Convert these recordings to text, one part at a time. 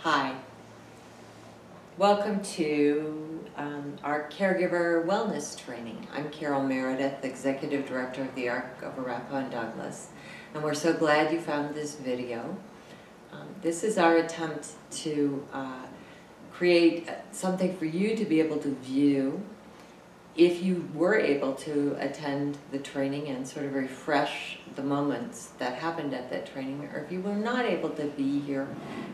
Hi. Welcome to our Caregiver Wellness training. I'm Carol Meredith, Executive Director of the Arc Arapahoe Douglas, and we're so glad you found this video. This is our attempt to create something for you to be able to view if you were able to attend the training and sort of refresh the moments that happened at that training, or if you were not able to be here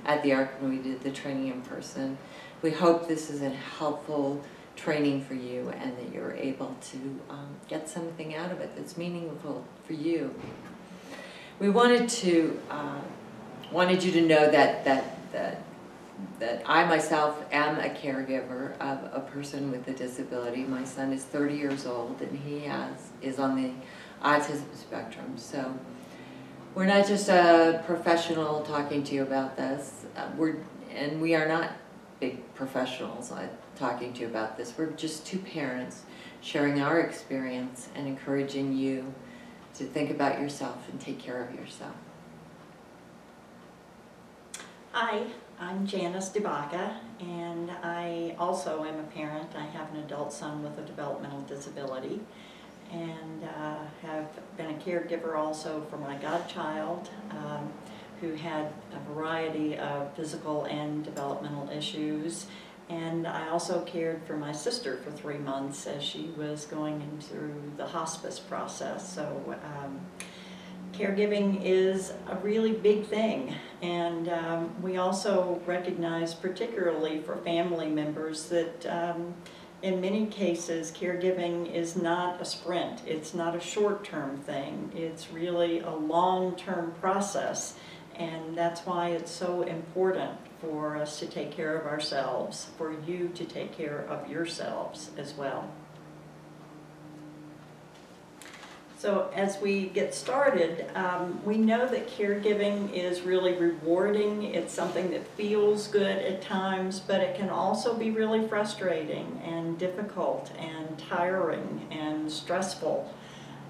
at the ARC when we did the training in person. We hope this is a helpful training for you and that you're able to get something out of it that's meaningful for you. We wanted you to know that I myself am a caregiver of a person with a disability. My son is 30 years old and he is on the autism spectrum. So we're not just a professional talking to you about this. We are not big professionals talking to you about this. We're just two parents sharing our experience and encouraging you to think about yourself and take care of yourself. Hi, I'm Janice De Baca, and I also am a parent. I have an adult son with a developmental disability, and have been a caregiver also for my godchild, who had a variety of physical and developmental issues. And I also cared for my sister for 3 months as she was going through the hospice process. So caregiving is a really big thing, and we also recognize, particularly for family members, that in many cases caregiving is not a sprint. It's not a short-term thing. It's really a long-term process, and that's why it's so important for us to take care of ourselves, for you to take care of yourselves as well. So as we get started, we know that caregiving is really rewarding. It's something that feels good at times, but it can also be really frustrating and difficult and tiring and stressful.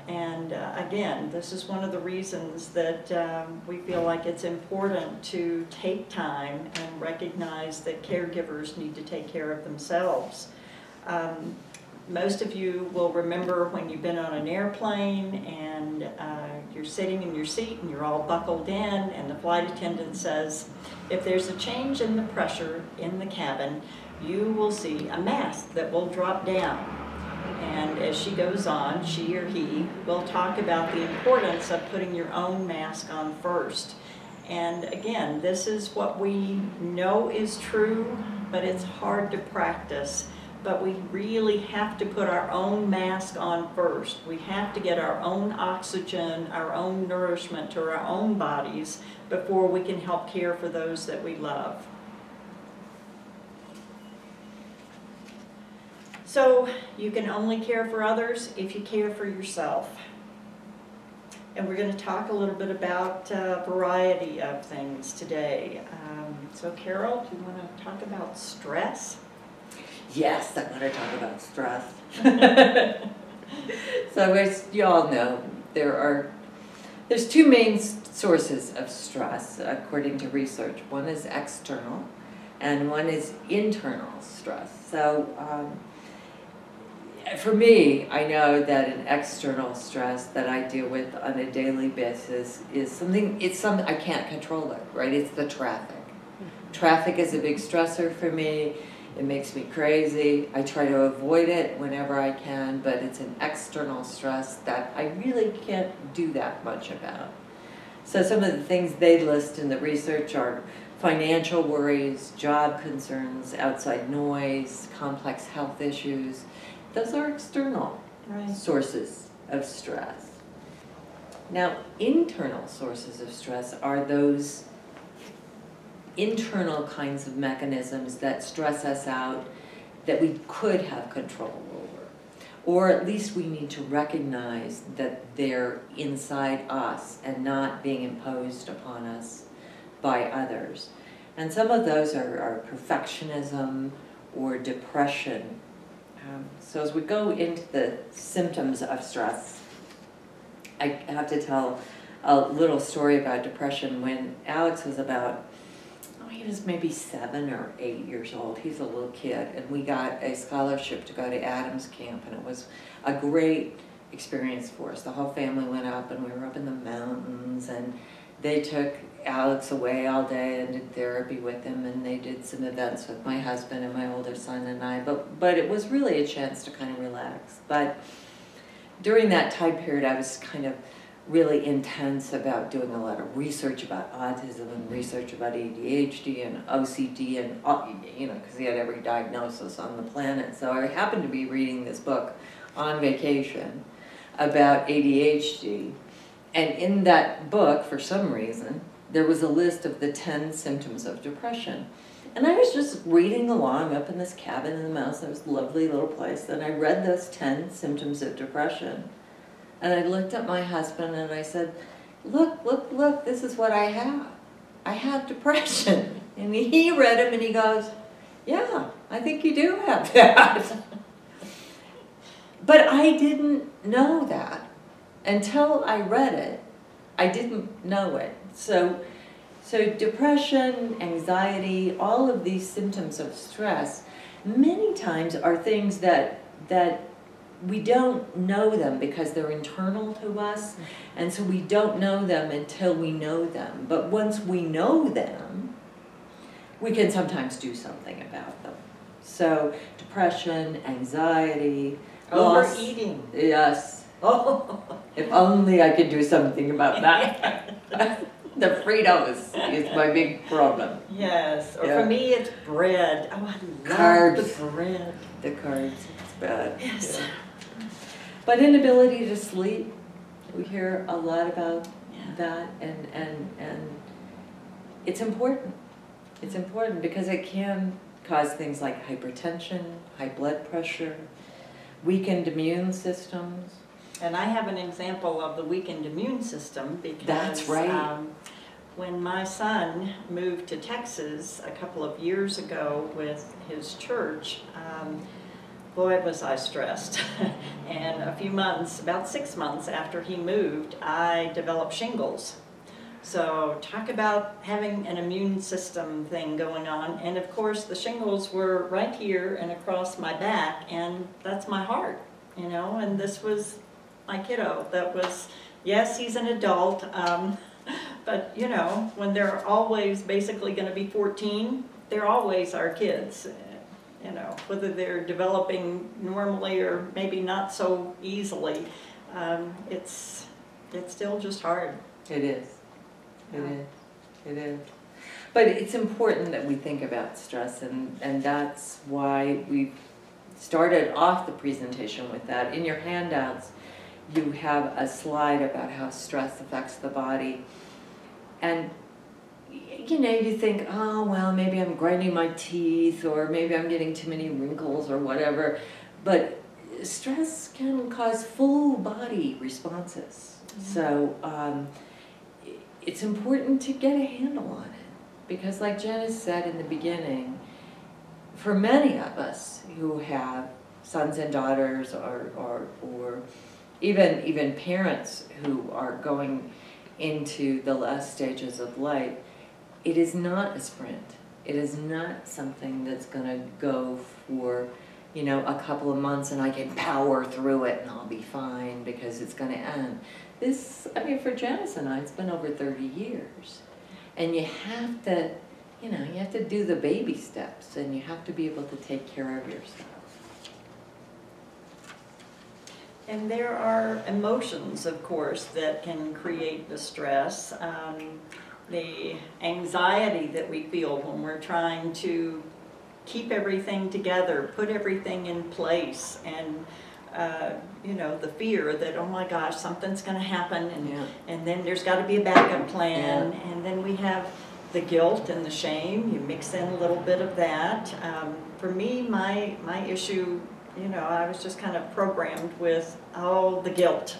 And again, this is one of the reasons that we feel like it's important to take time and recognize that caregivers need to take care of themselves. Most of you will remember when you've been on an airplane and you're sitting in your seat and you're all buckled in, and the flight attendant says, if there's a change in the pressure in the cabin, you will see a mask that will drop down. And as she goes on, she or he will talk about the importance of putting your own mask on first. And again, this is what we know is true, but it's hard to practice. But we really have to put our own mask on first. We have to get our own oxygen, our own nourishment to our own bodies before we can help care for those that we love. So you can only care for others if you care for yourself. And we're going to talk a little bit about a variety of things today. So Carol, do you want to talk about stress? Yes, I'm going to talk about stress. So as you all know, there's two main sources of stress according to research. One is external and one is internal stress. So for me, I know that an external stress that I deal with on a daily basis is something I can't control it, right? It's the traffic. Traffic is a big stressor for me. It makes me crazy. I try to avoid it whenever I can, but it's an external stress that I really can't do that much about. So some of the things they list in the research are financial worries, job concerns, outside noise, complex health issues. Those are external sources of stress. Now, internal sources of stress are those internal kinds of mechanisms that stress us out that we could have control over. Or at least we need to recognize that they're inside us and not being imposed upon us by others. And some of those are perfectionism or depression. So as we go into the symptoms of stress, I have to tell a little story about depression. When Alex was about he was maybe 7 or 8 years old. He's a little kid, and we got a scholarship to go to Adams Camp, and it was a great experience for us. The whole family went up, and we were up in the mountains, and they took Alex away all day and did therapy with him, and they did some events with my husband and my older son and I, but it was really a chance to kind of relax. But during that time period, I was kind of really intense about doing a lot of research about autism and research about ADHD and OCD and, you know, because he had every diagnosis on the planet. So I happened to be reading this book on vacation about ADHD. And in that book, for some reason, there was a list of the 10 symptoms of depression. And I was just reading along up in this cabin in the mountains. It was a lovely little place. And I read those 10 symptoms of depression. And I looked at my husband and I said, look, look, look, this is what I have. I have depression. And he read them and he goes, yeah, I think you do have that. But I didn't know that. Until I read it, I didn't know it. So depression, anxiety, all of these symptoms of stress, many times are things that we don't know them because they're internal to us, and so we don't know them until we know them. But once we know them, we can sometimes do something about them. So depression, anxiety, loss, overeating. Yes. Oh. If only I could do something about that. The Fritos is my big problem. Yes, or Yeah. for me it's bread. Oh, I love Carbs. the bread. The carbs, it's bad. Yes. Yeah. But inability to sleep, we hear a lot about that, and it's important. It's important because it can cause things like hypertension, high blood pressure, weakened immune systems. And I have an example of the weakened immune system because That's right. When my son moved to Texas a couple of years ago with his church, boy, was I stressed. And a few months, about 6 months after he moved, I developed shingles. So talk about having an immune system thing going on. And of course the shingles were right here and across my back, and that's my heart, you know, and this was my kiddo. That was, yes, he's an adult, but you know, when they're always basically going to be 14, they're always our kids. You know, whether they're developing normally or maybe not so easily, it's still just hard. It is. It is. It is. But it's important that we think about stress, and that's why we started off the presentation with that. In your handouts, you have a slide about how stress affects the body. And you know, you think, oh, well, maybe I'm grinding my teeth, or maybe I'm getting too many wrinkles or whatever. But stress can cause full body responses. Mm-hmm. So it's important to get a handle on it. Because like Janice said in the beginning, for many of us who have sons and daughters, or even parents who are going into the last stages of life, it is not a sprint. It is not something that's going to go for, you know, a couple of months and I can power through it and I'll be fine because it's going to end. This, I mean, for Janice and I, it's been over 30 years. And you have to, you know, you have to do the baby steps, and you have to be able to take care of yourself. And there are emotions, of course, that can create the stress. The anxiety that we feel when we're trying to keep everything together, put everything in place, and you know, the fear that, oh my gosh, something's going to happen, and then there's got to be a backup plan, and then we have the guilt and the shame. You mix in a little bit of that. For me, my issue, you know, I was just kind of programmed with, oh, the guilt.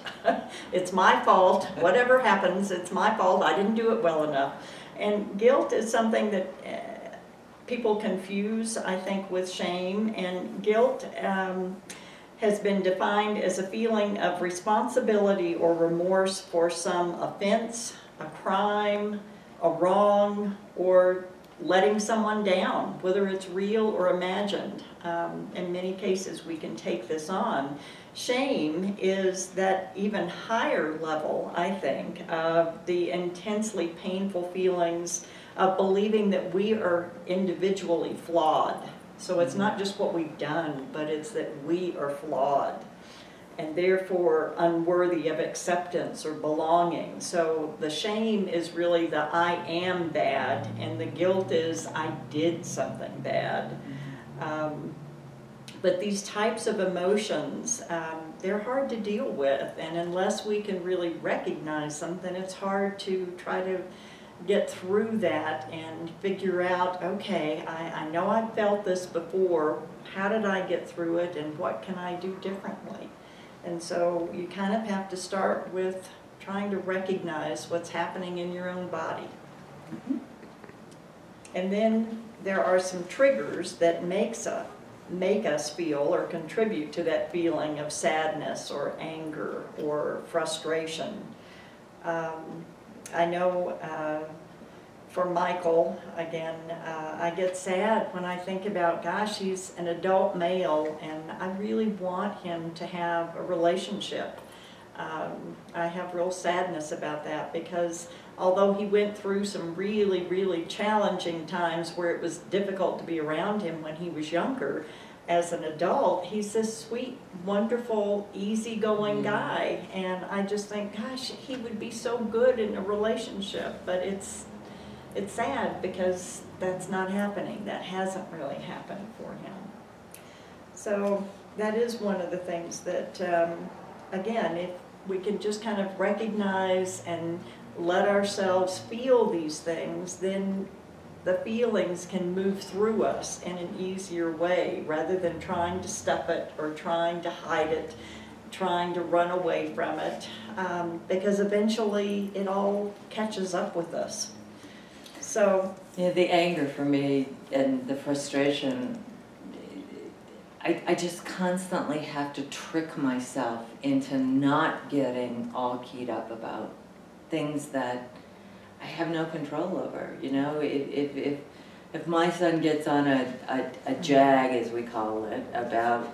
It's my fault. Whatever happens, it's my fault. I didn't do it well enough. And guilt is something that people confuse, I think, with shame. And guilt has been defined as a feeling of responsibility or remorse for some offense, a crime, a wrong, or letting someone down, whether it's real or imagined. In many cases, we can take this on. Shame is that even higher level, I think, of the intensely painful feelings of believing that we are individually flawed. So it's not just what we've done, but it's that we are flawed and therefore unworthy of acceptance or belonging. So the shame is really the I am bad, and the guilt is I did something bad. But these types of emotions, they're hard to deal with, and unless we can really recognize them, then it's hard to try to get through that and figure out, okay, I know I've felt this before, how did I get through it, and what can I do differently? And so you kind of have to start with trying to recognize what's happening in your own body. Mm-hmm. And then there are some triggers that make us feel or contribute to that feeling of sadness or anger or frustration. I know for Michael, again, I get sad when I think about, gosh, he's an adult male and I really want him to have a relationship. I have real sadness about that because although he went through some really, really challenging times where it was difficult to be around him when he was younger, as an adult, he's this sweet, wonderful, easygoing guy. And I just think, gosh, he would be so good in a relationship. But it's sad because that's not happening. That hasn't really happened for him. So that is one of the things that, again, if we can just kind of recognize and let ourselves feel these things, then the feelings can move through us in an easier way rather than trying to stuff it or trying to hide it, trying to run away from it, because eventually it all catches up with us. So yeah, the anger for me and the frustration, I just constantly have to trick myself into not getting all keyed up about things that I have no control over. You know, if my son gets on a jag, as we call it, about,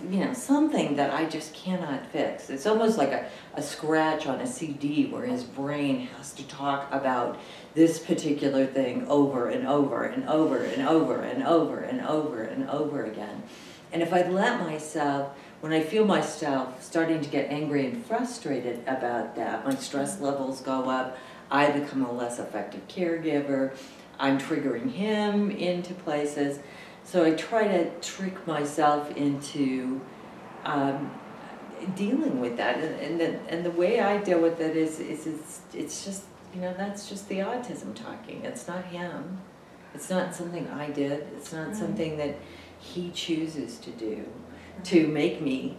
you know, something that I just cannot fix. It's almost like a scratch on a CD where his brain has to talk about this particular thing over and over and over and over and over and over and over again. And if I let myself, when I feel myself starting to get angry and frustrated about that, my stress levels go up, I become a less effective caregiver, I'm triggering him into places. So I try to trick myself into dealing with that. And the way I deal with it is it's just, you know, that's just the autism talking. It's not him. It's not something I did. It's not something that he chooses to do to make me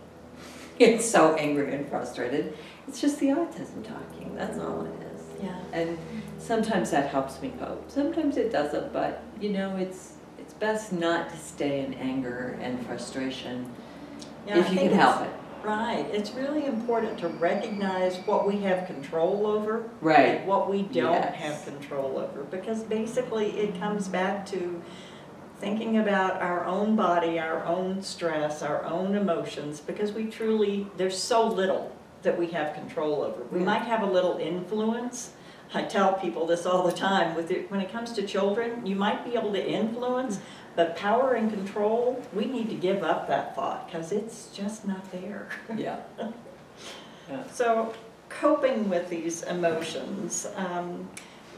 get so angry and frustrated. It's just the autism talking. That's all it is. yeah. And sometimes that helps me cope. Sometimes it doesn't, but you know, it's best not to stay in anger and frustration if you can help it. Right. It's really important to recognize what we have control over Right. and what we don't Yes. have control over, because basically it comes back to thinking about our own body, our own stress, our own emotions, because we truly, there's so little that we have control over. We might have a little influence. I tell people this all the time, when it comes to children, you might be able to influence, but power and control, we need to give up that thought because it's just not there. Yeah. Yeah. So coping with these emotions,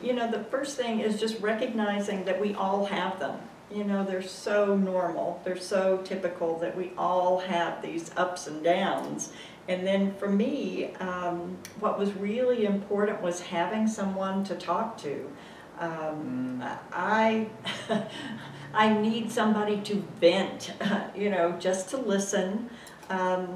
you know, the first thing is just recognizing that we all have them. You know, they're so normal, they're so typical that we all have these ups and downs. And then for me, what was really important was having someone to talk to. I need somebody to vent, you know, just to listen.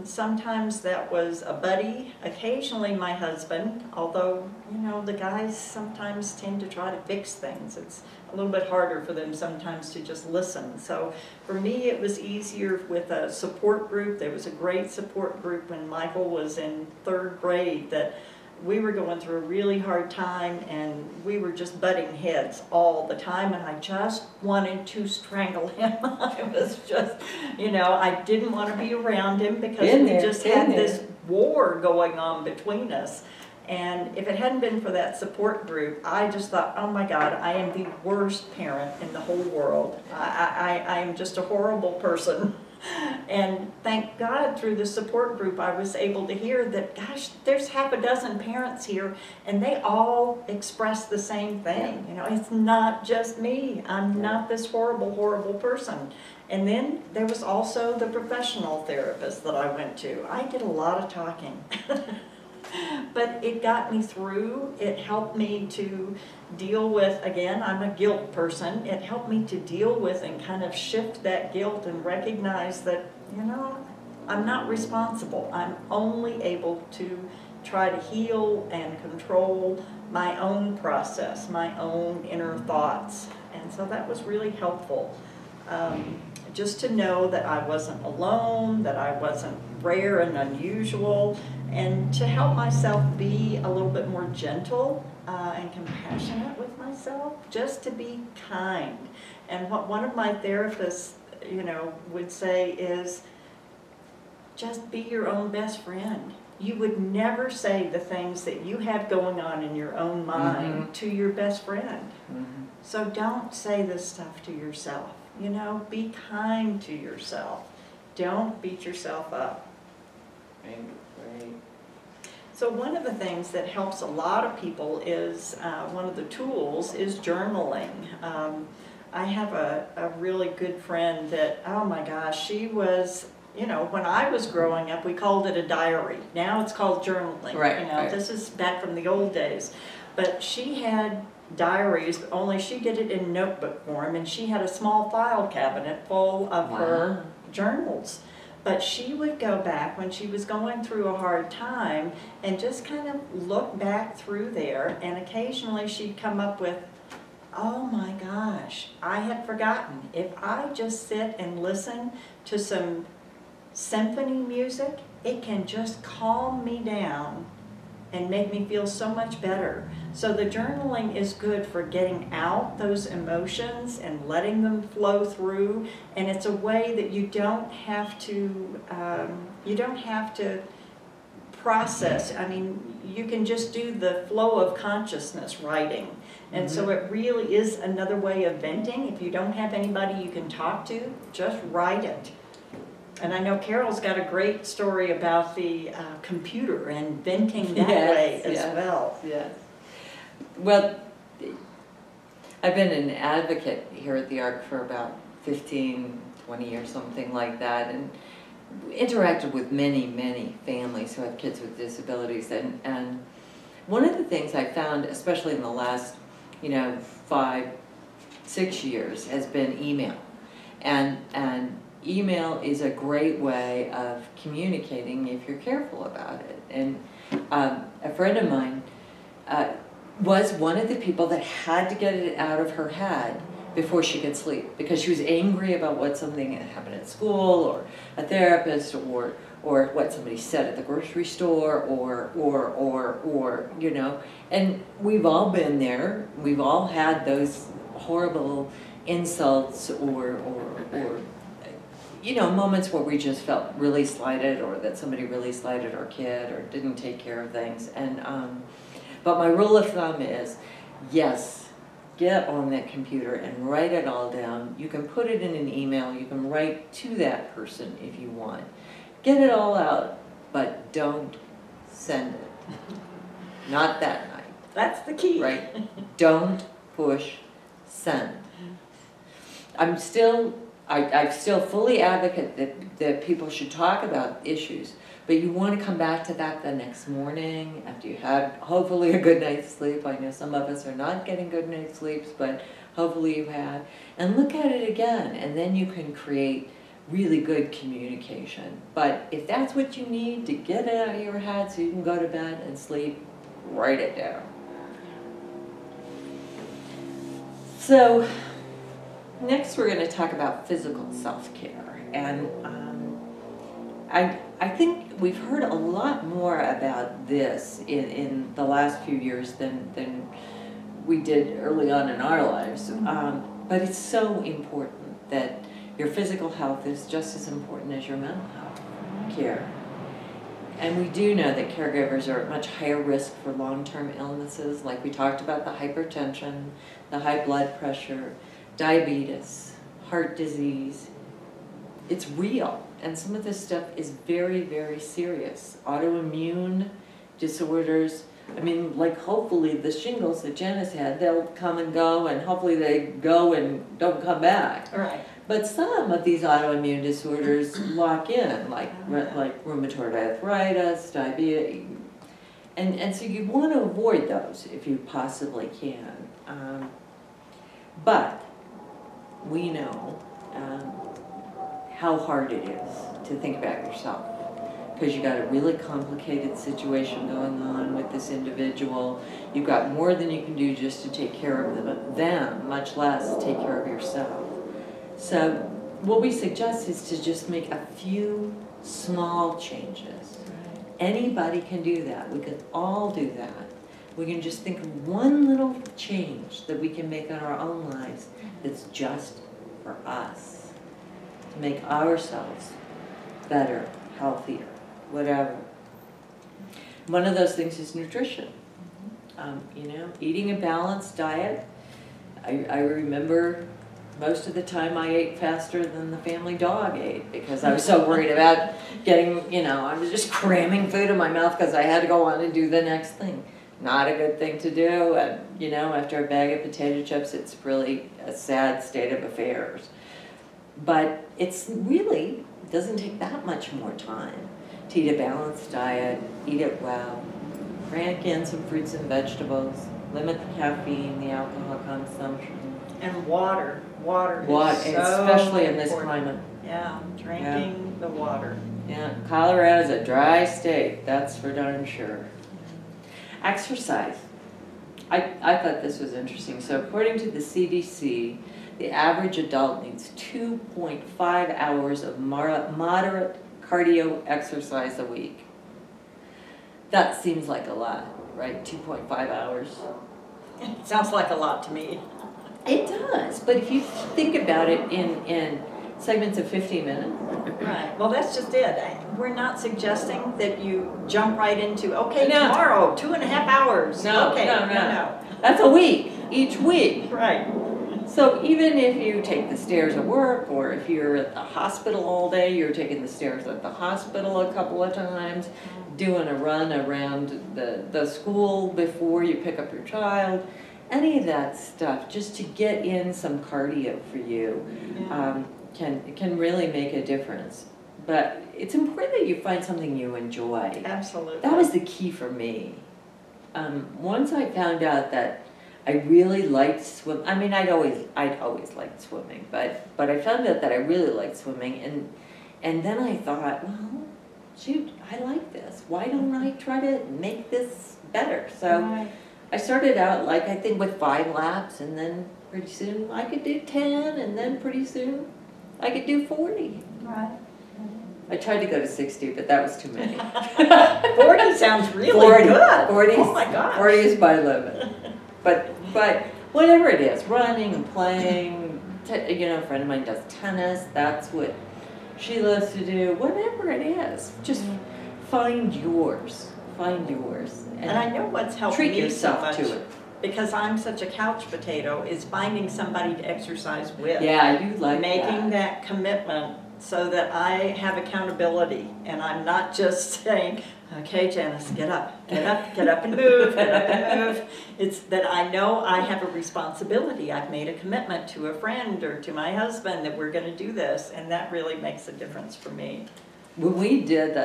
Sometimes that was a buddy, occasionally my husband, although, you know, the guys sometimes tend to try to fix things. It's a little bit harder for them sometimes to just listen. So for me, it was easier with a support group. There was a great support group when Michael was in 3rd grade that we were going through a really hard time, and we were just butting heads all the time, and I just wanted to strangle him. I was just, you know, I didn't want to be around him because we just had this war going on between us. And if it hadn't been for that support group, I just thought, oh my God, I am the worst parent in the whole world. I am just a horrible person. And thank God through the support group I was able to hear that, gosh, there's half a dozen parents here and they all express the same thing. You know, it's not just me. I'm not this horrible, horrible person. And then there was also the professional therapist that I went to. I did a lot of talking. But it got me through. It helped me to deal with, again, I'm a guilt person. It helped me to deal with and kind of shift that guilt and recognize that, you know, I'm not responsible. I'm only able to try to heal and control my own process, my own inner thoughts. And so that was really helpful. Just to know that I wasn't alone, that I wasn't rare and unusual, and to help myself be a little bit more gentle and compassionate with myself, just to be kind. And what one of my therapists, you know, would say is, just be your own best friend. You would never say the things that you have going on in your own mind to your best friend. So don't say this stuff to yourself. You know, be kind to yourself. Don't beat yourself up. Right. So one of the things that helps a lot of people is, one of the tools is journaling. I have a really good friend that, oh my gosh, she was, you know, when I was growing up, we called it a diary. Now it's called journaling. Right, you know, this is back from the old days. But she had diaries, only she did it in notebook form, and she had a small file cabinet full of her journals. But she would go back when she was going through a hard time and just kind of look back through there, and occasionally she'd come up with, oh my gosh, I had forgotten. If I just sit and listen to some symphony music, it can just calm me down and make me feel so much better. So the journaling is good for getting out those emotions and letting them flow through, and it's a way that you don't have to process. I mean, you can just do the flow of consciousness writing. And so it really is another way of venting. If you don't have anybody you can talk to, just write it. And I know Carol's got a great story about the computer and venting that way as well. Yes. Well, I've been an advocate here at the Arc for about 15, 20 years, something like that, and interacted with many, many families who have kids with disabilities. And one of the things I found, especially in the last, 5, 6 years, has been email. And email is a great way of communicating if you're careful about it. And a friend of mine was one of the people that had to get it out of her head before she could sleep, because she was angry about what something had happened at school, or a therapist, or what somebody said at the grocery store, or and we've all been there. We've all had those horrible insults or moments where we just felt really slighted, or that somebody really slighted our kid or didn't take care of things. And but my rule of thumb is, yes, get on that computer and write it all down. You can put it in an email. You can write to that person if you want. Get it all out, but don't send it. Not that night. That's the key. Right? Don't push send. I still fully advocate that people should talk about issues, but you want to come back to that the next morning after you had hopefully a good night's sleep. I know some of us are not getting good night's sleeps, but hopefully you have. And look at it again, and then you can create really good communication. But if that's what you need to get it out of your head so you can go to bed and sleep, write it down. So next we're going to talk about physical self-care. And I think we've heard a lot more about this in the last few years than we did early on in our lives. But it's so important that your physical health is just as important as your mental health care. And we do know that caregivers are at much higher risk for long-term illnesses, like we talked about, the hypertension, the high blood pressure, diabetes, heart disease. It's real, and some of this stuff is very, very serious. Autoimmune disorders, I mean, like hopefully the shingles that Janice had, they'll come and go, and hopefully they go and don't come back. Right. But some of these autoimmune disorders lock in, like rheumatoid arthritis, diabetes, and so you want to avoid those if you possibly can. But we know how hard it is to think about yourself, because you got a really complicated situation going on with this individual. You've got more than you can do just to take care of them, much less take care of yourself. So what we suggest is to just make a few small changes. Right. Anybody can do that. We can all do that. We can just think of one little change that we can make in our own lives that's just for us, to make ourselves better, healthier, whatever. One of those things is nutrition. You know, eating a balanced diet. I remember most of the time I ate faster than the family dog ate, because I was so worried about getting, you know, I was just cramming food in my mouth because I had to go on and do the next thing. Not a good thing to do, and you know, after a bag of potato chips, it's really a sad state of affairs. But it's really, it doesn't take that much more time to eat a balanced diet, eat it well, crank in some fruits and vegetables, limit the caffeine, the alcohol consumption. And water. Water is so especially in this important. climate. Yeah, drinking the water. Yeah, Colorado's a dry state, that's for darn sure. Exercise. I thought this was interesting. So according to the CDC, the average adult needs 2.5 hours of moderate cardio exercise a week. That seems like a lot, right? 2.5 hours. It sounds like a lot to me. It does, but if you think about it in segments of 15 minutes. Right, well that's just it. We're not suggesting that you jump right into, okay, No. tomorrow, 2.5 hours. No, okay, no. That's a week, each week. Right. So even if you take the stairs at work, or if you're at the hospital all day, you're taking the stairs at the hospital a couple of times, doing a run around the school before you pick up your child, any of that stuff, just to get in some cardio for you, Yeah. can really make a difference. But it's important that you find something you enjoy. Absolutely. That was the key for me. Once I found out that I really liked swim. I mean, I'd always liked swimming, but I found out that I really liked swimming, and then I thought, well, shoot, I like this. Why don't I try to make this better? So Right. I started out, like, I think with 5 laps, and then pretty soon I could do 10, and then pretty soon I could do 40. Right. I tried to go to 60, but that was too many. 40 sounds really 40, good. 40, oh my gosh. 40 is my limit. But whatever it is, running and playing, you know, a friend of mine does tennis, that's what she loves to do. Whatever it is, just find yours. Find yours. And I know what's helped treat me yourself so much, to it. because I'm such a couch potato, is finding somebody to exercise with. Yeah, you like Making that commitment so that I have accountability, and I'm not just saying, okay, Janice, get up, get up, get up and move, get up and move. It's that I know I have a responsibility. I've made a commitment to a friend or to my husband that we're going to do this, and that really makes a difference for me. When we did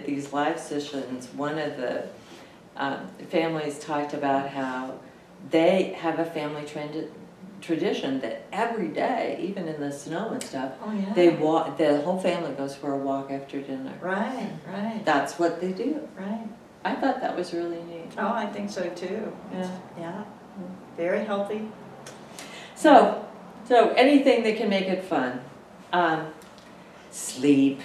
these live sessions, one of the families talked about how they have a family tradition that every day, even in the snow and stuff, Oh, yeah. they walk. The whole family goes for a walk after dinner. Right, right, That's what they do. right. I thought that was really neat. Oh, I think so too. Yeah. Yeah, very healthy. So anything that can make it fun. Sleep.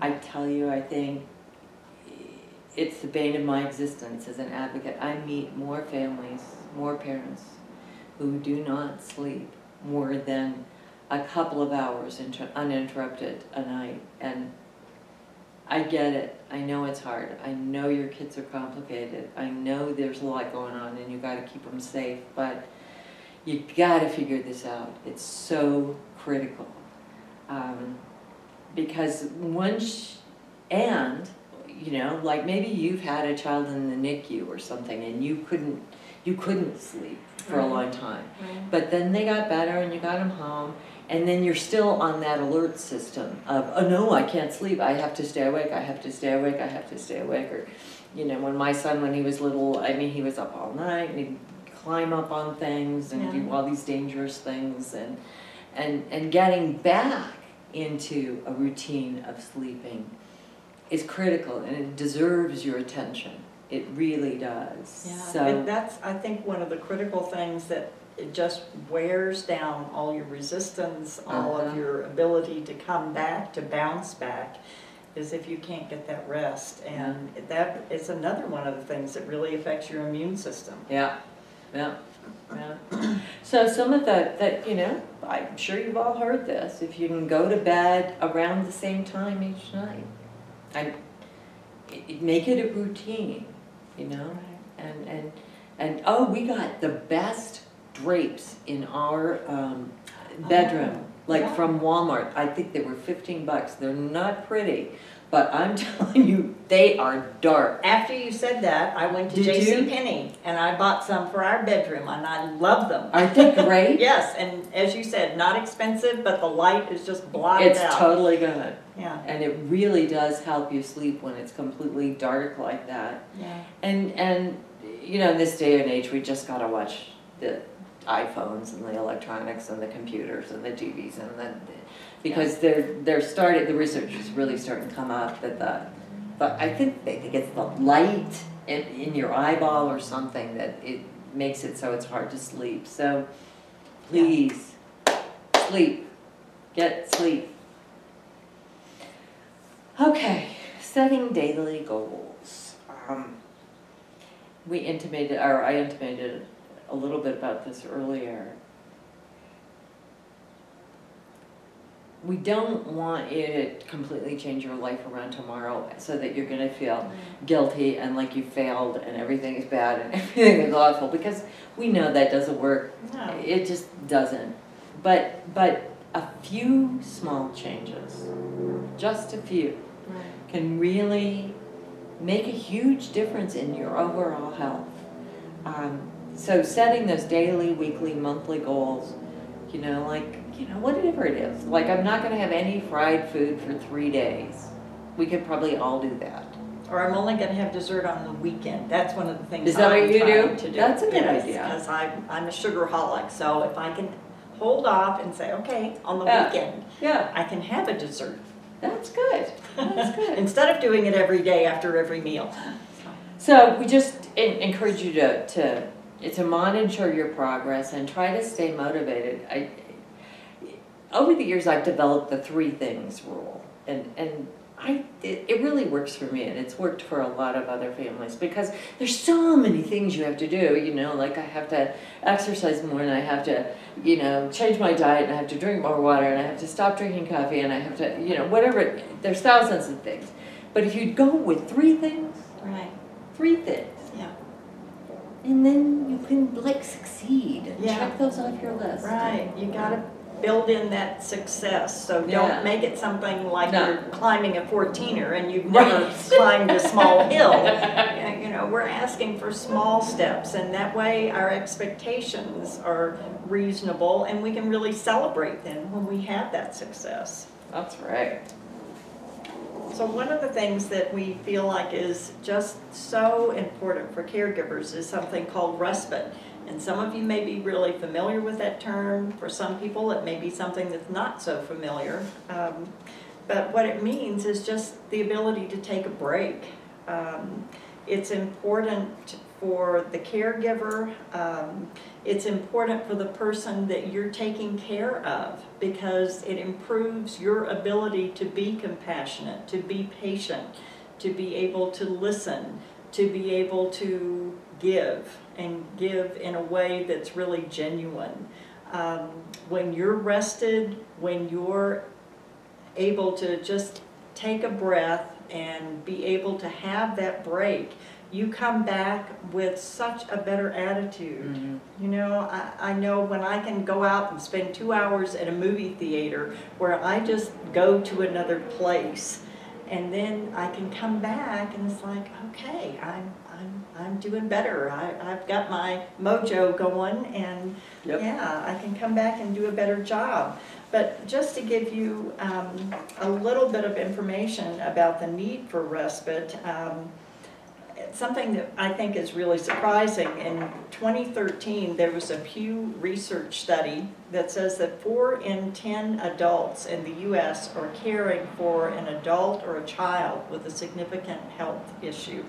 I tell you, I think it's the bane of my existence as an advocate. I meet more families, more parents who do not sleep more than a couple of hours uninterrupted a night. And I get it. I know it's hard. I know your kids are complicated. I know there's a lot going on and you got to keep them safe, but you got to figure this out. It's so critical. Because you know, like maybe you've had a child in the NICU or something and you couldn't sleep for a long time. Right. But then they got better and you got them home, and then you're still on that alert system of, oh no, I can't sleep, I have to stay awake, I have to stay awake, I have to stay awake. Or, you know, when my son, when he was little, I mean, he was up all night and he'd climb up on things and do all these dangerous things, and getting back into a routine of sleeping is critical, and it deserves your attention. It really does. Yeah, so that's, I think, one of the critical things that it just wears down all your resistance, all of your ability to come back, to bounce back, is if you can't get that rest. And that is another one of the things that really affects your immune system. Yeah. So some of that, you know, I'm sure you've all heard this, if you can go to bed around the same time each night, make it a routine, you know. And oh, we got the best drapes in our bedroom, like from Walmart. I think they were $15. They're not pretty, but I'm telling you, they are dark. After you said that, I went to JCPenney and I bought some for our bedroom, and I love them. Aren't they great? Yes, and as you said, not expensive, but the light is just blotted out. It's totally good. Yeah. And it really does help you sleep when it's completely dark like that. Yeah. And you know, in this day and age, we just gotta watch the iPhones and the electronics and the computers and the TVs and because they're starting, the research is really starting to come up that I think they think it's the light in your eyeball or something that it makes it so it's hard to sleep. So please, sleep, get sleep. Okay, setting daily goals. I intimated a little bit about this earlier. We don't want you to completely change your life around tomorrow so that you're going to feel guilty and like you failed and everything is bad and everything is awful, because we know that doesn't work. No. It just doesn't. But a few small changes, just a few, can really make a huge difference in your overall health. So setting those daily, weekly, monthly goals, you know, like, you know, whatever it is. Like, I'm not going to have any fried food for 3 days. We could probably all do that. Or I'm only going to have dessert on the weekend. That's one of the things Is that I'm what you trying do? to do. That's a good idea. Because I'm a sugarholic, so if I can hold off and say, okay, on the weekend, I can have a dessert. That's good. That's good. Instead of doing it every day after every meal. So we just encourage you to monitor your progress and try to stay motivated. Over the years, I've developed the 3 things rule, and it really works for me, and it's worked for a lot of other families, because there's so many things you have to do, you know, like I have to exercise more, and I have to, you know, change my diet, and I have to drink more water, and I have to stop drinking coffee, and I have to, you know, whatever, there's thousands of things. But if you go with 3 things, 3 things, and then you can, like, succeed and check those off your list. Right, you gotta build in that success, so don't make it something like you're climbing a 14er and you've never climbed a small hill. You know, we're asking for small steps, and that way our expectations are reasonable and we can really celebrate them when we have that success. That's right. So one of the things that we feel like is just so important for caregivers is something called respite. And some of you may be really familiar with that term. For some people, it may be something that's not so familiar. But what it means is just the ability to take a break. It's important for the caregiver. It's important for the person that you're taking care of because it improves your ability to be compassionate, to be patient, to be able to listen, to be able to give, and give in a way that's really genuine. When you're rested, when you're able to just take a breath and be able to have that break, you come back with such a better attitude. Mm-hmm. You know, I know when I can go out and spend 2 hours at a movie theater where I just go to another place, and then I can come back and it's like, okay, I'm doing better. I've got my mojo going, and Yep. yeah, I can come back and do a better job. But just to give you a little bit of information about the need for respite, something that I think is really surprising. In 2013, there was a Pew Research study that says that 4 in 10 adults in the U.S. are caring for an adult or a child with a significant health issue.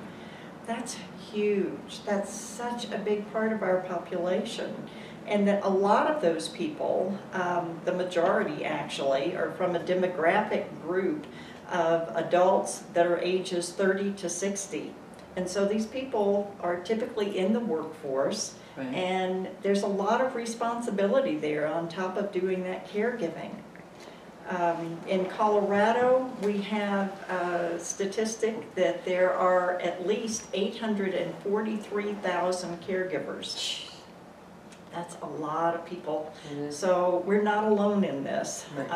That's huge. That's such a big part of our population. And that a lot of those people, the majority actually, are from a demographic group of adults that are ages 30 to 60. And so these people are typically in the workforce, Right. and there's a lot of responsibility there on top of doing that caregiving. In Colorado, we have a statistic that there are at least 843,000 caregivers. That's a lot of people. Mhm. So we're not alone in this. Right.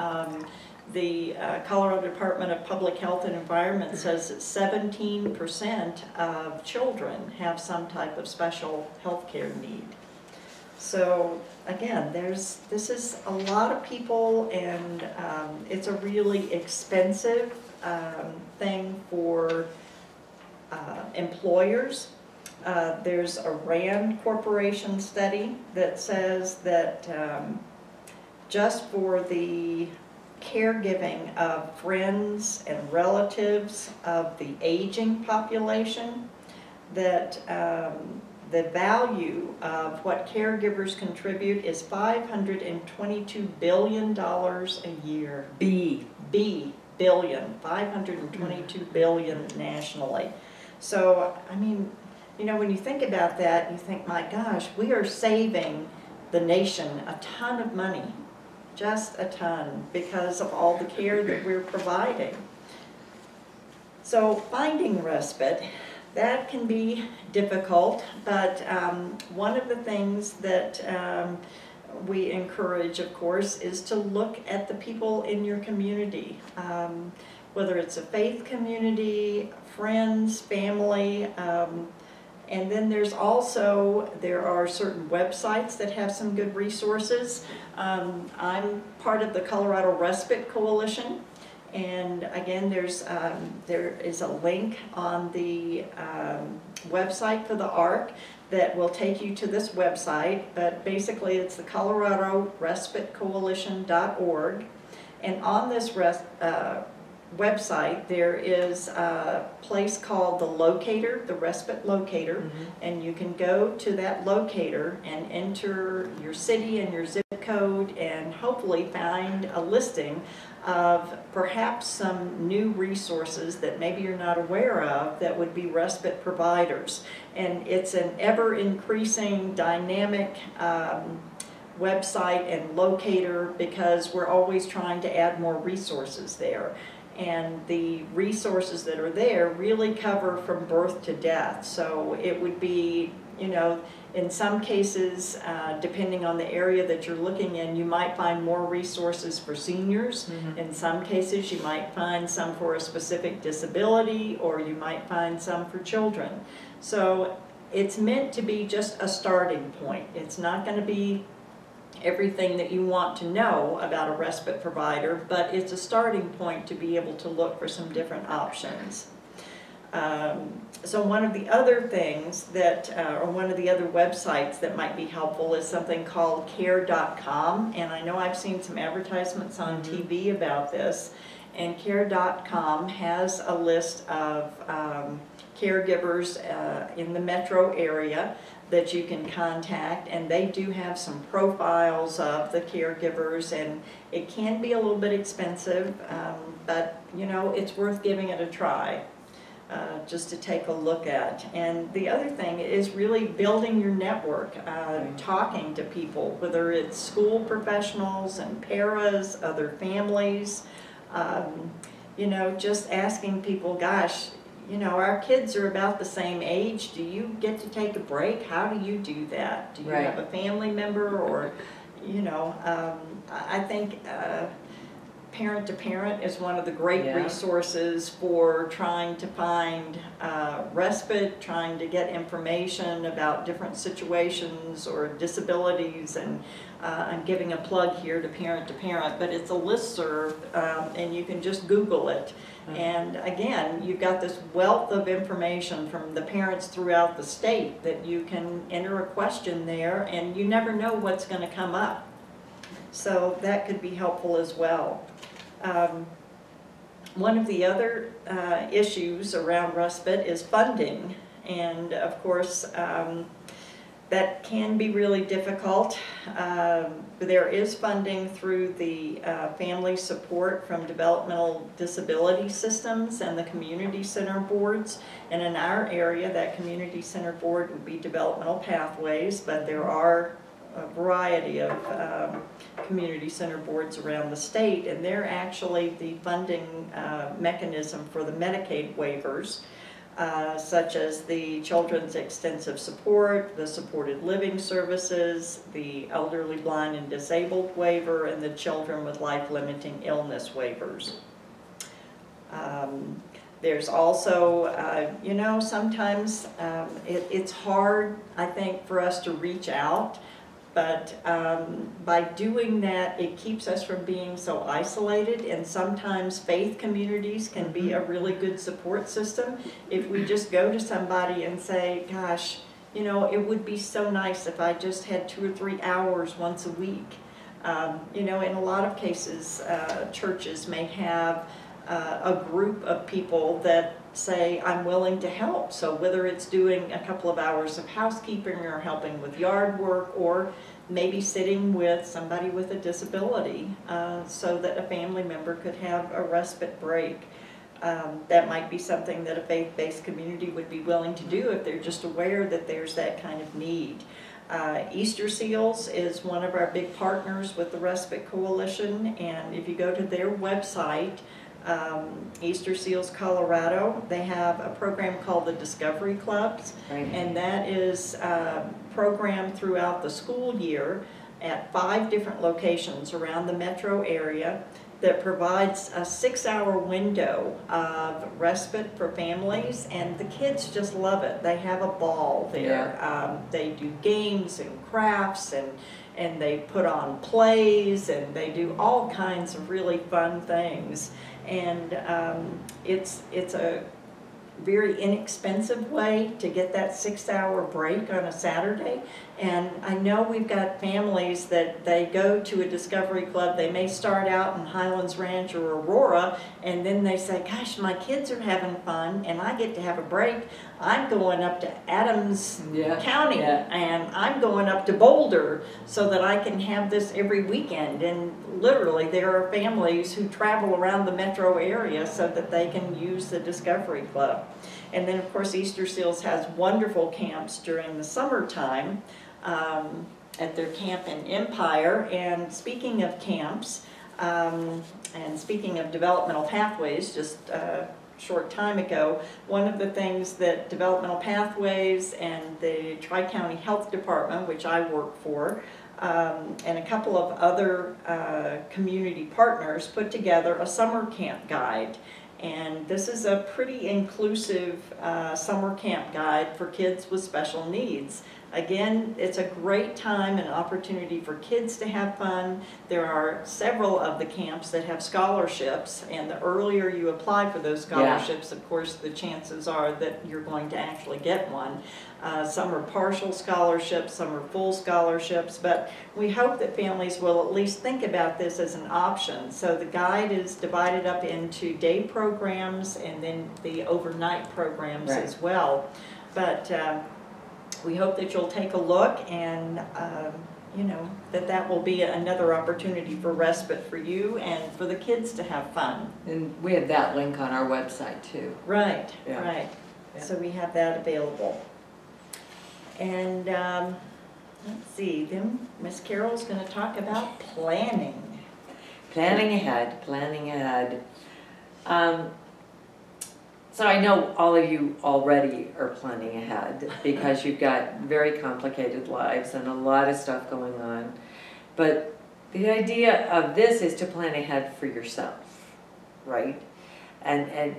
The Colorado Department of Public Health and Environment says that 17% of children have some type of special health care need. So again, this is a lot of people, and it's a really expensive thing for employers. There's a RAND Corporation study that says that just for the caregiving of friends and relatives of the aging population, that the value of what caregivers contribute is $522 billion a year. Billion, 522 billion nationally. So, I mean, you know, when you think about that, you think, my gosh, we are saving the nation a ton of money. Just a ton, because of all the care that we're providing. So finding respite, that can be difficult, but one of the things that we encourage, of course, is to look at the people in your community, whether it's a faith community, friends, family, and then there are certain websites that have some good resources. I'm part of the Colorado Respite Coalition, and again, there is a link on the website for the ARC that will take you to this website, but basically it's the Colorado Respite Coalition.org, and on this website there is a place called the locator, the respite locator, and you can go to that locator and enter your city and your zip code and hopefully find a listing of perhaps some new resources that maybe you're not aware of that would be respite providers. And it's an ever-increasing dynamic website and locator, because we're always trying to add more resources there. And the resources that are there really cover from birth to death. So it would be, you know, in some cases, depending on the area that you're looking in, you might find more resources for seniors. In some cases, you might find some for a specific disability, or you might find some for children. So it's meant to be just a starting point. It's not going to be everything that you want to know about a respite provider, but it's a starting point to be able to look for some different options. So one of the other things that, or one of the other websites that might be helpful is something called care.com, and I know I've seen some advertisements on TV about this, and care.com has a list of caregivers in the metro area that you can contact, and they do have some profiles of the caregivers, and it can be a little bit expensive, but you know, it's worth giving it a try. Just to take a look at. And the other thing is really building your network, talking to people, whether it's school professionals and paras, other families, you know, just asking people, gosh, you know, our kids are about the same age. Do you get to take a break? How do you do that? Do you have a family member, or, you know, I think Parent to Parent is one of the great resources for trying to find respite, trying to get information about different situations or disabilities, and I'm giving a plug here to Parent, but it's a listserv, and you can just Google it. And again, you've got this wealth of information from the parents throughout the state that you can enter a question there, and you never know what's going to come up. So that could be helpful as well. One of the other issues around respite is funding, and of course that can be really difficult. There is funding through the family support from developmental disability systems and the community center boards, and in our area that community center board would be developmental pathways, but there are a variety of community center boards around the state, and they're actually the funding mechanism for the Medicaid waivers, such as the Children's Extensive Support, the Supported Living Services, the Elderly, Blind, and Disabled waiver, and the Children with Life-Limiting Illness waivers. There's also, you know, sometimes it's hard, I think, for us to reach out. But by doing that, it keeps us from being so isolated, and sometimes faith communities can be a really good support system. If we just go to somebody and say, gosh, you know, it would be so nice if I just had 2 or 3 hours once a week. You know, in a lot of cases, churches may have a group of people that say, I'm willing to help. So whether it's doing a couple of hours of housekeeping or helping with yard work, or maybe sitting with somebody with a disability so that a family member could have a respite break. That might be something that a faith-based community would be willing to do if they're just aware that there's that kind of need. Easter Seals is one of our big partners with the Respite Coalition, and if you go to their website, Easter Seals Colorado, they have a program called the Discovery Clubs, and that is programmed throughout the school year at 5 different locations around the metro area that provides a 6-hour window of respite for families, and the kids just love it. They have a ball there. They do games and crafts, and they put on plays, and they do all kinds of really fun things. And it's a very inexpensive way to get that 6-hour break on a Saturday. And I know we've got families that they go to a Discovery Club. They may start out in Highlands Ranch or Aurora, and then they say, gosh, my kids are having fun and I get to have a break. I'm going up to Adams County, and I'm going up to Boulder so that I can have this every weekend. And literally there are families who travel around the metro area so that they can use the Discovery Club. And then of course Easter Seals has wonderful camps during the summertime at their camp in Empire. And speaking of camps, and speaking of developmental pathways, just short time ago, one of the things that Developmental Pathways and the Tri-County Health Department, which I work for, and a couple of other community partners put together a summer camp guide. And this is a pretty inclusive summer camp guide for kids with special needs. Again, it's a great time and opportunity for kids to have fun. There are several of the camps that have scholarships, and the earlier you apply for those scholarships, of course, the chances are that you're going to actually get one. Some are partial scholarships, some are full scholarships, but we hope that families will at least think about this as an option. So the guide is divided up into day programs and then the overnight programs as well. But we hope that you'll take a look, and you know, that will be another opportunity for respite for you and for the kids to have fun. And we have that link on our website too. Right, Yeah. right. Yeah. So we have that available. And let's see, then Miss Carol's going to talk about planning. Planning ahead, planning ahead. So I know all of you already are planning ahead because you've got very complicated lives and a lot of stuff going on. But the idea of this is to plan ahead for yourself, right? And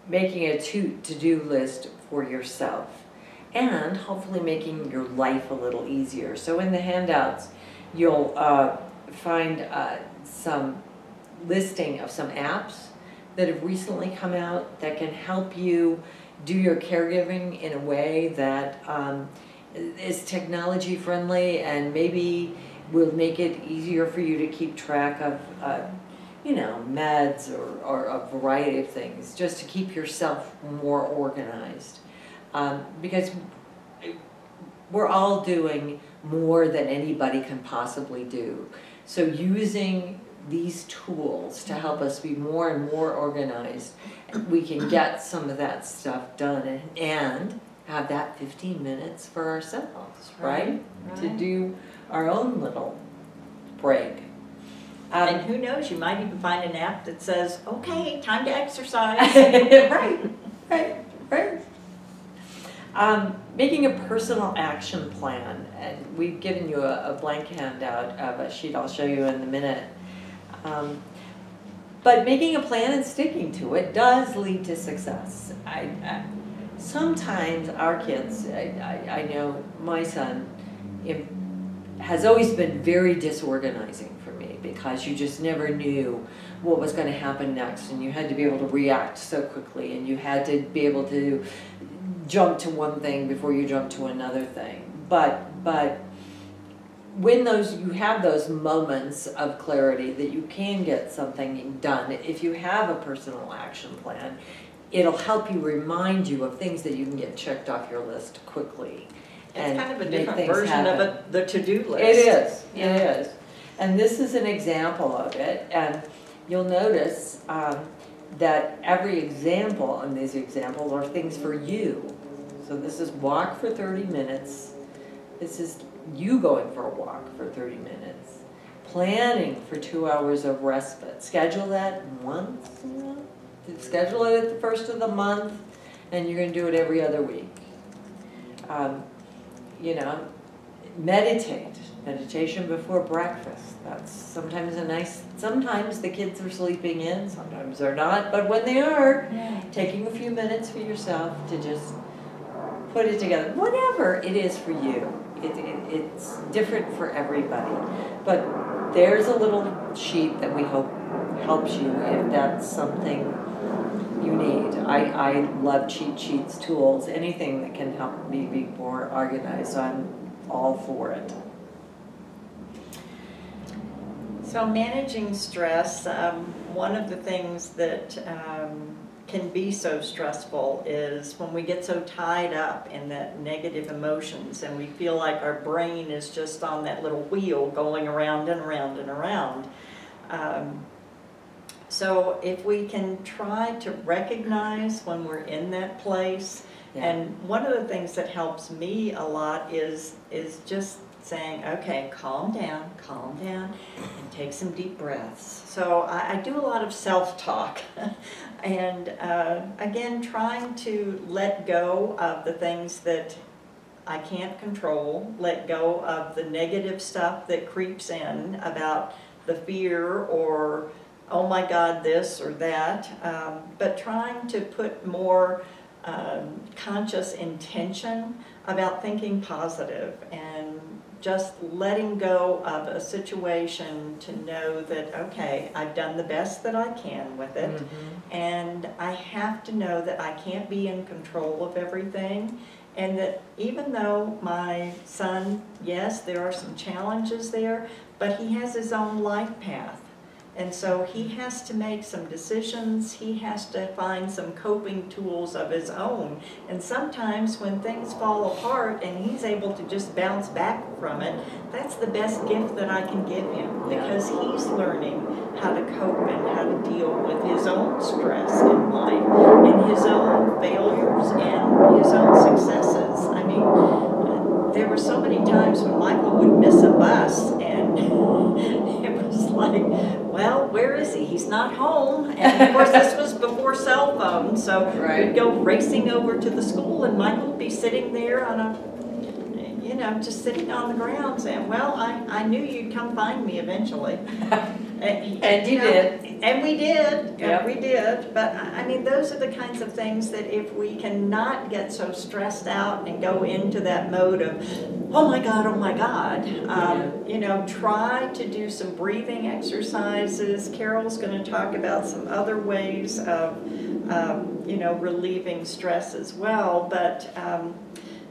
making a to-do list for yourself, and hopefully making your life a little easier. So in the handouts, you'll find some listing of some apps that have recently come out that can help you do your caregiving in a way that is technology friendly and maybe will make it easier for you to keep track of you know, meds or a variety of things, just to keep yourself more organized. Because we're all doing more than anybody can possibly do. So using these tools to help us be more and more organized, we can get some of that stuff done and have that 15 minutes for ourselves, right? To do our own little break. And who knows, you might even find an app that says, okay, time to exercise. Right. Making a personal action plan, and we've given you a blank handout of a sheet I'll show you in a minute. But making a plan and sticking to it does lead to success. Sometimes our kids, I know my son has always been very disorganizing for me, because you just never knew what was going to happen next, and you had to be able to react so quickly, and you had to be able to jump to one thing before you jump to another thing. But when you have those moments of clarity that you can get something done, if you have a personal action plan, it'll help you, remind you of things that you can get checked off your list quickly. It's kind of a different version of it, the to-do list. It is, it is. And this is an example of it, and you'll notice that every example on these examples are things for you. So this is walk for 30 minutes. This is you going for a walk for 30 minutes. Planning for 2 hours of respite. Schedule that once a month. Schedule it at the first of the month, and you're going to do it every other week. You know, meditate. Meditation before breakfast. That's sometimes sometimes the kids are sleeping in, sometimes they're not, but when they are, taking a few minutes for yourself to just put it together. Whatever it is for you. It's different for everybody. But there's a little sheet that we hope helps you if that's something you need. I love cheat sheets, tools, anything that can help me be more organized. So I'm all for it. So managing stress, one of the things that can be so stressful is when we get so tied up in that negative emotions and we feel like our brain is just on that little wheel going around and around and around. So if we can try to recognize when we're in that place, and one of the things that helps me a lot is just saying, okay, calm down, and take some deep breaths. So I do a lot of self-talk, and again, trying to let go of the things that I can't control, let go of the negative stuff that creeps in about the fear or, oh my God, this or that, but trying to put more conscious intention about thinking positive and just letting go of a situation to know that, okay, I've done the best that I can with it, and I have to know that I can't be in control of everything, and that even though my son, yes, there are some challenges there, but he has his own life path. And so he has to make some decisions, he has to find some coping tools of his own. And sometimes when things fall apart and he's able to just bounce back from it, that's the best gift that I can give him, because he's learning how to cope and how to deal with his own stress in life, and his own failures and his own successes. I mean, there were so many times when Michael would miss a bus, and it was like, well, where is he? He's not home. And of course, this was before cell phones, so we'd go racing over to the school, and Michael would be sitting there on a, you know, just sitting on the ground saying, well, I knew you'd come find me eventually. And you did. And we did, and we did. But I mean, those are the kinds of things that if we cannot get so stressed out and go into that mode of, oh my God, you know, try to do some breathing exercises. Carol's going to talk about some other ways of, you know, relieving stress as well. But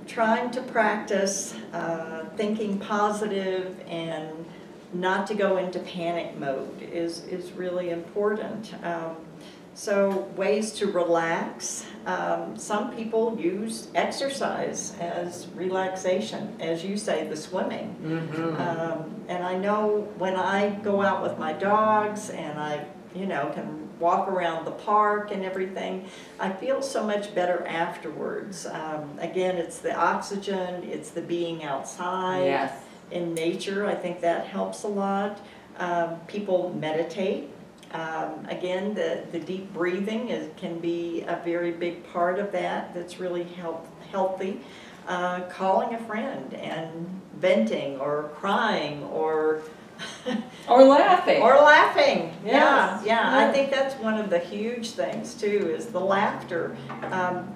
trying to practice thinking positive and not to go into panic mode is really important. So ways to relax. Some people use exercise as relaxation, as you say, the swimming. And I know when I go out with my dogs and I, you know, can walk around the park and everything, I feel so much better afterwards. Again, it's the oxygen, it's the being outside in nature. I think that helps a lot. People meditate. Again, the deep breathing can be a very big part of that. That's really healthy. Calling a friend and venting or crying or or laughing. Or laughing. Yes. Yeah. I think that's one of the huge things too, is the laughter.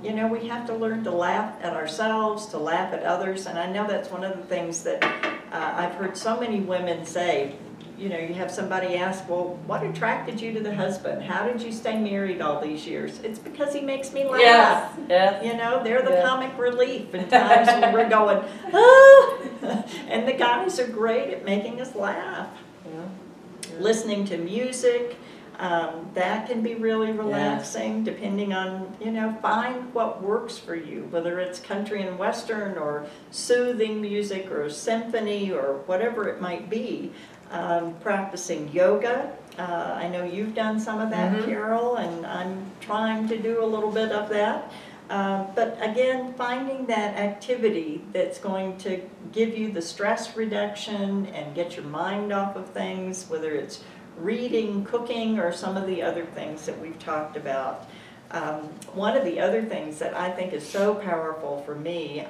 You know, we have to learn to laugh at ourselves, to laugh at others, and I know that's one of the things that I've heard so many women say. You know, you have somebody ask, well, what attracted you to the husband? How did you stay married all these years? It's because he makes me laugh. Yes. You know, they're the comic relief in times when we're going, ah! And the guys are great at making us laugh. Listening to music, that can be really relaxing, depending on, you know, find what works for you, whether it's country and western or soothing music or symphony or whatever it might be. Practicing yoga. I know you've done some of that, Carol, and I'm trying to do a little bit of that. But again, finding that activity that's going to give you the stress reduction and get your mind off of things, whether it's reading, cooking, or some of the other things that we've talked about. One of the other things that I think is so powerful for me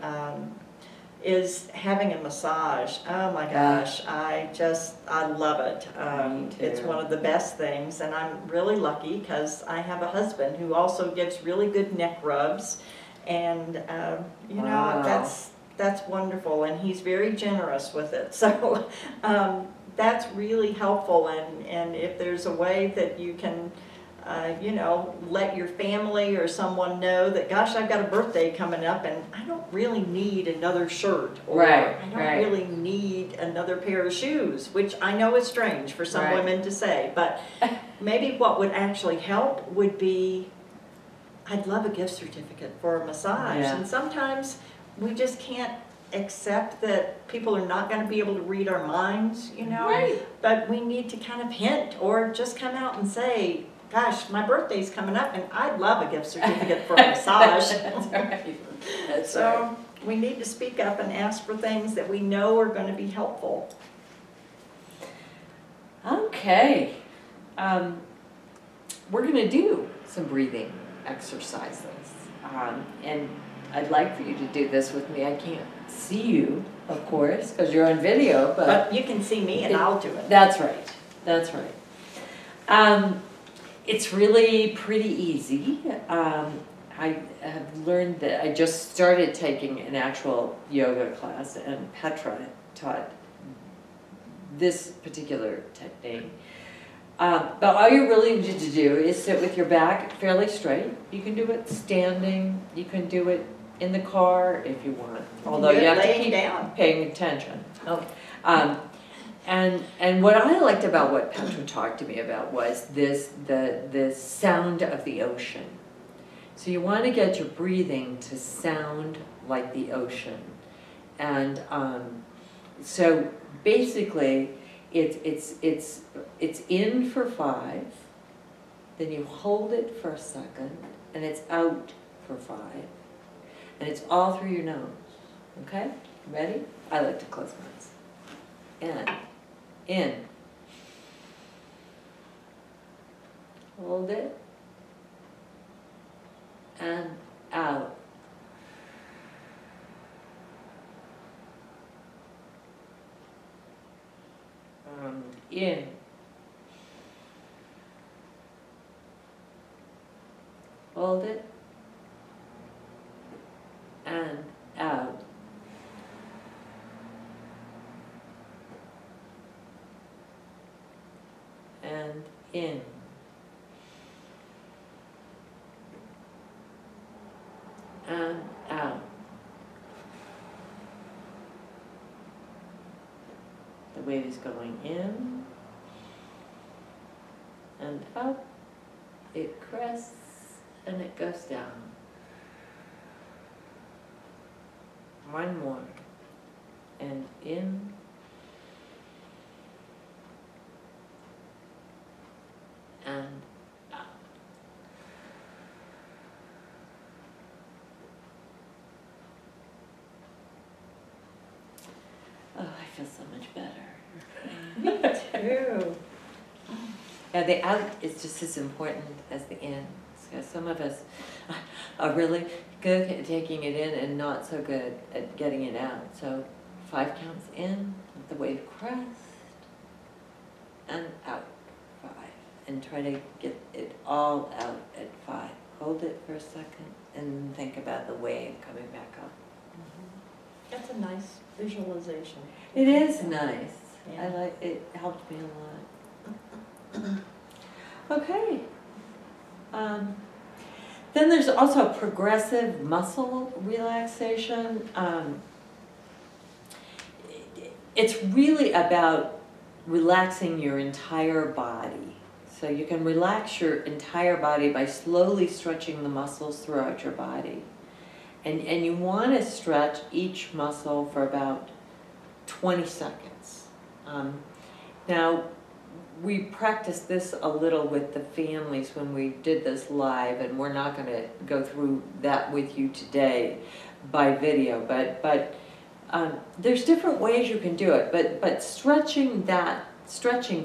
is having a massage. Oh my gosh, I love it. It's one of the best things, and I'm really lucky because I have a husband who also gives really good neck rubs, and you know, that's wonderful, and he's very generous with it. So that's really helpful, and if there's a way that you can you know, let your family or someone know that, gosh, I've got a birthday coming up and I don't really need another shirt, or I don't really need another pair of shoes, which I know is strange for some women to say, but maybe what would actually help would be, I'd love a gift certificate for a massage. And sometimes we just can't accept that people are not going to be able to read our minds, you know, but we need to kind of hint or just come out and say, gosh, my birthday's coming up and I'd love a gift certificate for a massage. So we need to speak up and ask for things that we know are going to be helpful. Okay. We're going to do some breathing exercises. And I'd like for you to do this with me. I can't see you, of course, because you're on video. But you can see me and I'll do it. That's right. That's right. It's really pretty easy. I have learned that I just started taking an actual yoga class, and Petra taught this particular technique. But all you really need to do is sit with your back fairly straight. You can do it standing. You can do it in the car if you want. Although you have to keep paying attention. Okay. And what I liked about what Petra talked to me about was the sound of the ocean. So you want to get your breathing to sound like the ocean. And so basically it's in for 5, then you hold it for a second, and it's out for 5. And it's all through your nose. Okay? Ready? I like to close my eyes. In. Hold it. And out. In. Hold it. And out. And in. And out. The wave is going in and up. It crests and it goes down. One more. And in. And out. Oh, I feel so much better. Me too. Yeah, the out is just as important as the in. So some of us are really good at taking it in and not so good at getting it out. So 5 counts in, let the wave crest, and out 5. And try to get it all out at 5. Hold it for a second and think about the wave coming back up. That's a nice visualization. It is nice. Yeah. I like it. Helped me a lot. Okay. Then there's also progressive muscle relaxation. It's really about relaxing your entire body. So you can relax your entire body by slowly stretching the muscles throughout your body. And you want to stretch each muscle for about 20 seconds. Now, we practiced this a little with the families when we did this live, and we're not going to go through that with you today by video, but there's different ways you can do it, but stretching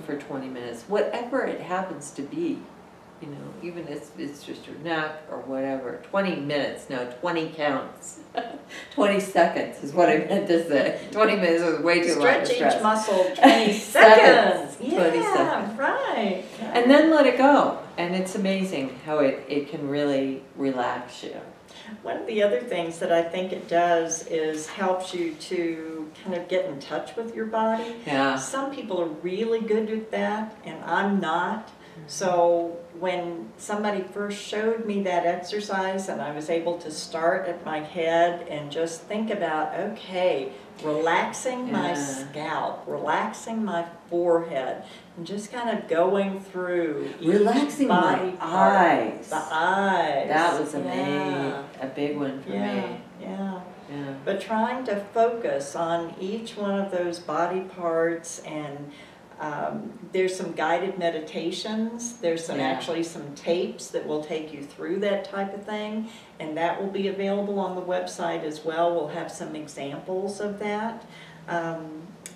for 20 minutes, whatever it happens to be, you know, even if it's just your neck or whatever, 20 minutes, no, 20 counts. 20 seconds is what I meant to say. 20 minutes is way too long to Stretch stretch. each muscle 20 seconds. 20 Yeah, seconds. right. And then let it go. And it's amazing how it can really relax you. One of the other things that I think it does is helps you to kind of get in touch with your body. Yeah. Some people are really good at that, and I'm not. So when somebody first showed me that exercise and I was able to start at my head and just think about, okay, relaxing my scalp, relaxing my forehead, and just kind of going through Relaxing body my part. eyes. The eyes. That was Yeah. a big one for me. Yeah. Yeah. But trying to focus on each one of those body parts, and there's some guided meditations, there's some actually some tapes that will take you through that type of thing, and that will be available on the website as well. We'll have some examples of that.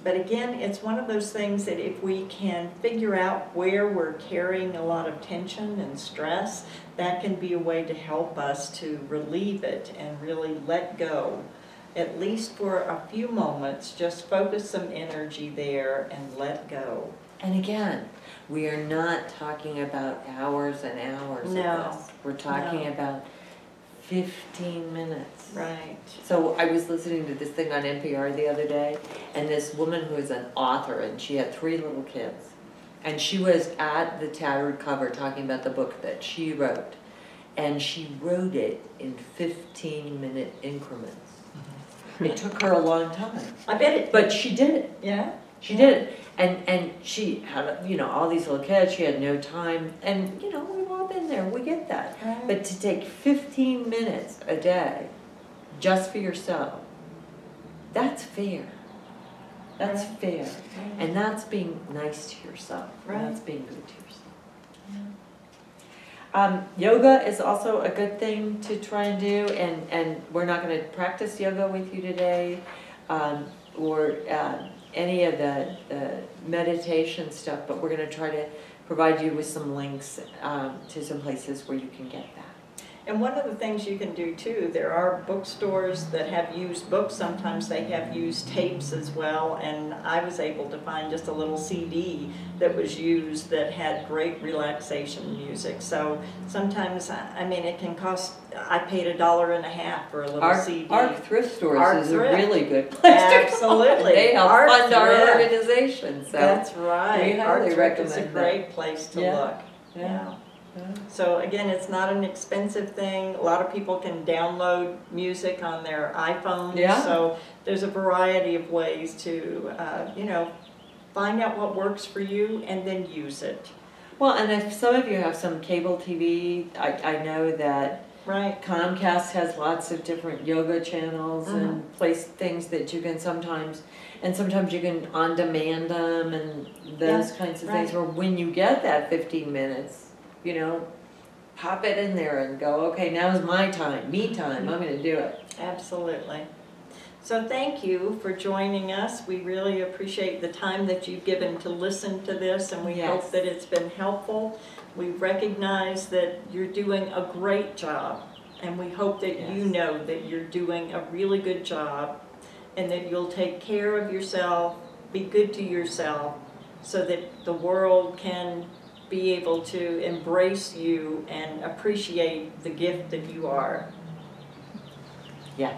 But again, it's one of those things that if we can figure out where we're carrying a lot of tension and stress, that can be a way to help us to relieve it and really let go. At least for a few moments, just focus some energy there and let go. And again, we are not talking about hours and hours of this. We're talking about 15 minutes. Right. So I was listening to this thing on NPR the other day, and this woman who is an author, and she had 3 little kids, and she was at the tattered cover talking about the book that she wrote, and she wrote it in 15-minute increments. It took her a long time. I bet it. But she did it. Yeah. She did it. And she had, you know, all these little kids, she had no time, and, you know, we've all been there, we get that. Right. But to take 15 minutes a day just for yourself, that's fair. That's Right. fair. Right. And that's being nice to yourself. Right. And that's being good to yourself. Yoga is also a good thing to try and do, and we're not going to practice yoga with you today, or any of the meditation stuff, but we're going to try to provide you with some links to some places where you can get that. And one of the things you can do too, there are bookstores that have used books. Sometimes they have used tapes as well, and I was able to find just a little CD that was used that had great relaxation music. So sometimes, I mean, it can cost, I paid $1.50 for a little CD. Arc Thrift Stores Arc is Thrift. a really good place Absolutely. to go. They help Arc fund our Thrift. organization. So That's right. we Arc highly Thrift is a recommend great place to Yeah. look. Yeah. So again, it's not an expensive thing. A lot of people can download music on their iPhones. Yeah. So there's a variety of ways to, you know, find out what works for you and then use it. Well, and if some of you have some cable TV, I know that Right. Comcast has lots of different yoga channels and place things that you can sometimes you can on demand them and those kinds of things, right. where when you get that 15 minutes, you know, pop it in there and go, okay, now's my time, me time, I'm going to do it. Absolutely. So thank you for joining us. We really appreciate the time that you've given to listen to this, and we Yes. hope that it's been helpful. We recognize that you're doing a great job, and we hope that you Yes. know that you're doing a really good job, and that you'll take care of yourself, be good to yourself, so that the world can be able to embrace you and appreciate the gift that you are. Yes.